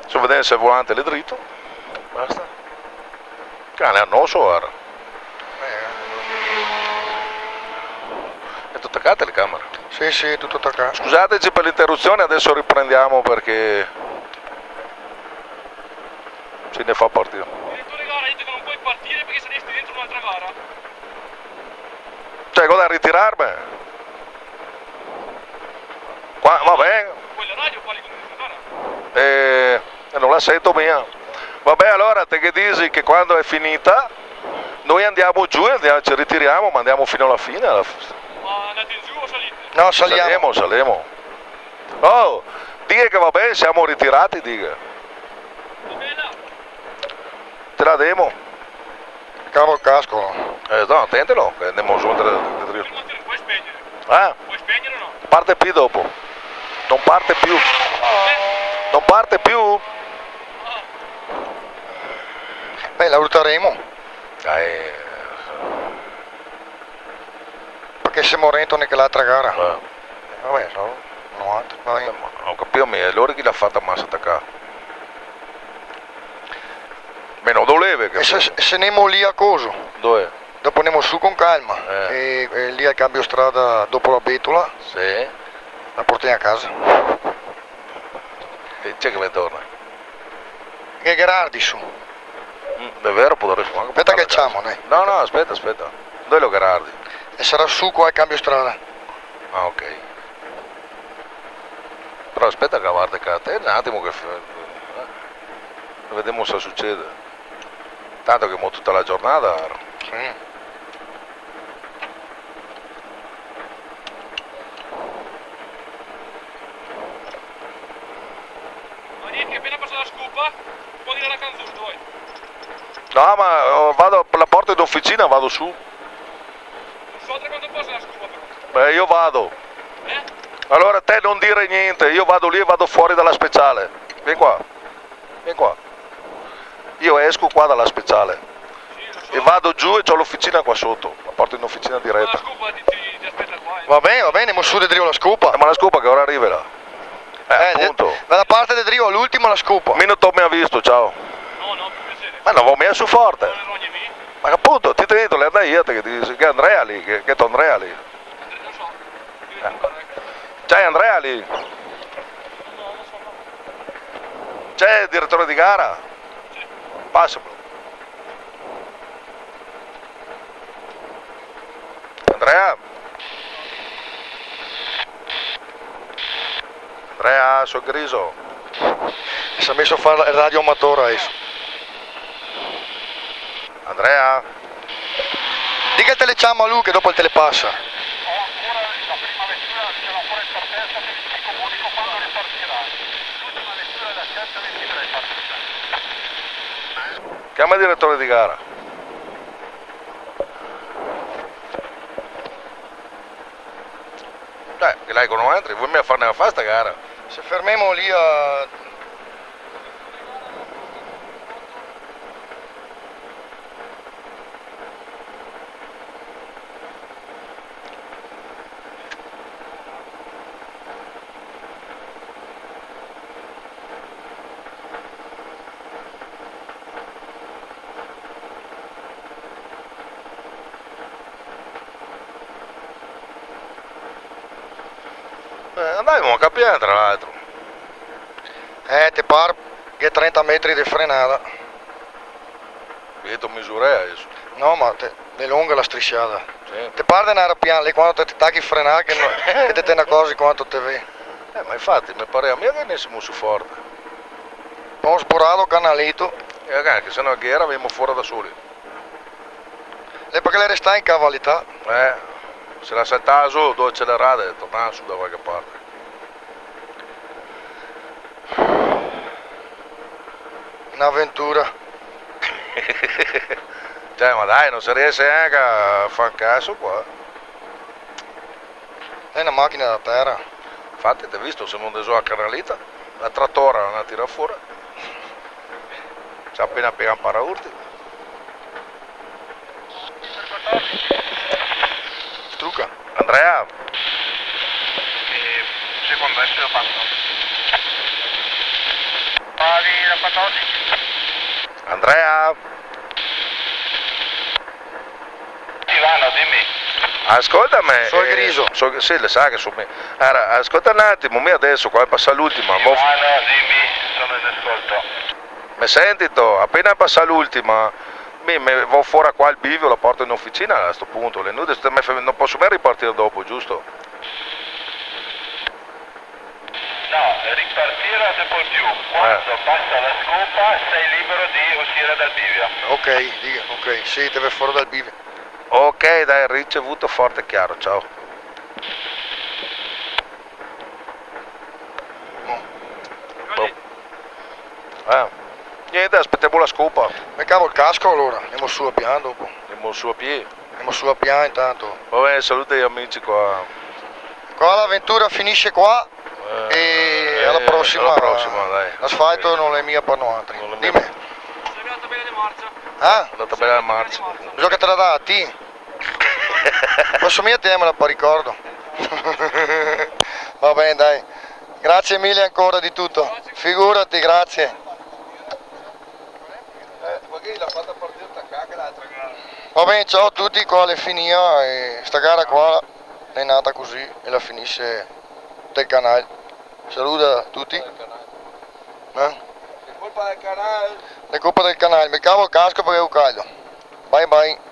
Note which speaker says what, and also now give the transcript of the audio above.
Speaker 1: Se vedete se il volante è dritto, basta. Cane annoso ora. È tutta attaccata la telecamera?
Speaker 2: Sì, sì, è tutto attaccato.
Speaker 1: Scusateci per l'interruzione, adesso riprendiamo perché ce ne fa partire.
Speaker 3: Direttore gara, ha detto che non puoi partire perché saresti dentro un'altra gara.
Speaker 1: Cioè, cosa ritirarmi? Qua, va bene.
Speaker 3: Poi la radio parli con il gara.
Speaker 1: Non la sento mia. Vabbè, allora te che dici che quando è finita noi andiamo giù e ci ritiriamo, ma andiamo fino alla fine.
Speaker 3: Ma andate in giù o salite?
Speaker 2: No, saliamo.
Speaker 1: Saliamo. Oh, dica che va bene, siamo ritirati, dica.
Speaker 3: Va bene là.
Speaker 1: Te la demo.
Speaker 2: Cavo il casco.
Speaker 1: No, tentalo, che andiamo su oltre.
Speaker 3: Puoi spegnere. Puoi spegnere o no?
Speaker 1: Parte più dopo. Non parte più. Non parte più.
Speaker 2: Beh, la lutteremo. Perché siamo rentoni che l'altra gara. Vabbè, sono 90.
Speaker 1: Ho capito, ma allora chi l'ha fatta massa attaccare? Meno doleve che...
Speaker 2: E se andiamo lì a coso?
Speaker 1: Dove?
Speaker 2: Dopo andiamo su con calma. E lì al cambio strada dopo la bettola.
Speaker 1: Sì.
Speaker 2: La portiamo a casa.
Speaker 1: E c'è che ne torna?
Speaker 2: E Gerardi su.
Speaker 1: È vero, potremmo anche...
Speaker 2: Aspetta che facciamo, dai.
Speaker 1: No, aspetta. Dove lo Gerardi?
Speaker 2: E sarà su qua al cambio strada.
Speaker 1: Ah, ok. Però aspetta che guarda che a te un attimo che... Vediamo se succede. Tanto che mo tutta la giornata...
Speaker 2: Sì.
Speaker 3: Ma niente, appena passa la scopa, puoi dire la canzone, dove?
Speaker 1: No, ma vado per la porta d'officina, vado su.
Speaker 3: Non so tra quanto passa la scopa però.
Speaker 1: Io vado. Allora te non dire niente, io vado lì e vado fuori dalla speciale. Vieni qua. Io esco qua dalla speciale.
Speaker 3: Sì, lo so.
Speaker 1: E vado giù e ho l'officina qua sotto. La porto in officina
Speaker 3: Ma
Speaker 1: diretta.
Speaker 3: la scopa ti aspetta qua.
Speaker 2: Va bene, andiamo su di Drio la scopa.
Speaker 1: Ma la scopa che ora arriva là? Appunto.
Speaker 2: Dalla parte di Drio all'ultimo la scopa.
Speaker 1: Minuto mi ha visto, ciao.
Speaker 3: No, per piacere.
Speaker 1: Ma non avevo messo forte.
Speaker 3: Non le rogne mie?
Speaker 1: Ma appunto, ti detto, le andai io, che dici che Andrea lì, che Andrea lì.
Speaker 3: Non so.
Speaker 1: C'è Andrea lì.
Speaker 3: No, non so.
Speaker 1: C'è il direttore di gara?
Speaker 3: Sì.
Speaker 1: Passamelo. Andrea? Andrea, sono Griso.
Speaker 2: Si è messo a fare il radio amatore adesso.
Speaker 1: Andrea?
Speaker 2: Dica il telecciamo a lui che dopo il telepassa.
Speaker 3: Ho ancora la prima lettura, ce l'ho ancora in partenza, ti comunico quando ripartirà. L'ultima lettura della 7:23 partita.
Speaker 1: Chiama il direttore di gara. Che lei con entri, vuoi me a farne una fasta gara?
Speaker 2: Se fermiamo lì a...
Speaker 1: Andavamo a capire tra l'altro.
Speaker 2: te pare che 30 metri di frenata.
Speaker 1: Io ti misurei adesso.
Speaker 2: No, ma è lunga la strisciata.
Speaker 1: Sì.
Speaker 2: Te pare di andare piano lì quando ti tacchi frenare che, che ti tiene cose quanto te vedi.
Speaker 1: Ma infatti mi pare a me che ne siamo su forte.
Speaker 2: Ho sborato canalito.
Speaker 1: E ragazzi, che se no che era venimo fuori da soli.
Speaker 2: Lei perché lei resta in cavalità.
Speaker 1: Se la saltava su, due accelerate e tornava su da qualche parte.
Speaker 2: Un'avventura.
Speaker 1: Cioè, ma dai, non si riesce anche a fare un caso qua.
Speaker 2: È una macchina da terra.
Speaker 1: Infatti, ti hai visto, siamo andato a Canalita, la trattora non la tira fuori. Ci ha appena piegato un paraurti.
Speaker 2: Strucca.
Speaker 1: Andrea,
Speaker 3: secondo, adesso lo passo. Pari da 14.
Speaker 1: Andrea,
Speaker 3: Ivano, dimmi.
Speaker 1: ascoltami.
Speaker 2: So il griso.
Speaker 1: Sì, le sa che sono me. Allora, ascolta un attimo, mi adesso, qua passa l'ultima.
Speaker 3: Ivano, dimmi, sono in ascolto.
Speaker 1: Mi senti, appena passa l'ultima, mi vado fuori qua al bivio, la porto in officina a questo punto. Le nude non posso mai ripartire dopo, giusto?
Speaker 3: No, ripartire non si può più. Quando passa la scopa sei libero di uscire dal bivio.
Speaker 2: Ok, sì, deve fuori dal bivio.
Speaker 1: Ok, dai, ricevuto forte e chiaro, ciao. Niente, aspettiamo la scopa.
Speaker 2: Mi cavo il casco allora, andiamo su a piano dopo.
Speaker 1: Andiamo su a piedi.
Speaker 2: Andiamo su a piano intanto.
Speaker 1: Va bene, saluta gli amici qua.
Speaker 2: Qua l'avventura finisce qua e alla prossima.
Speaker 1: Alla prossima, dai.
Speaker 2: L'asfalto non è mia per noi altri.
Speaker 1: Non è mia.
Speaker 2: Dimmi.
Speaker 4: Sei andata bene di marcia?
Speaker 2: Ah?
Speaker 1: È andata bene la marcia.
Speaker 2: Bisogna che te la dà a te. Posso mia te me la poi ricordo. Va bene, dai. Grazie mille ancora di tutto. Figurati, grazie. Va bene, ciao a tutti, qua le finia e sta gara qua è nata così e la finisce del canale. Saluta a tutti. È colpa del canale. È colpa del canale, mi cavo il casco perché è caldo. Bye bye.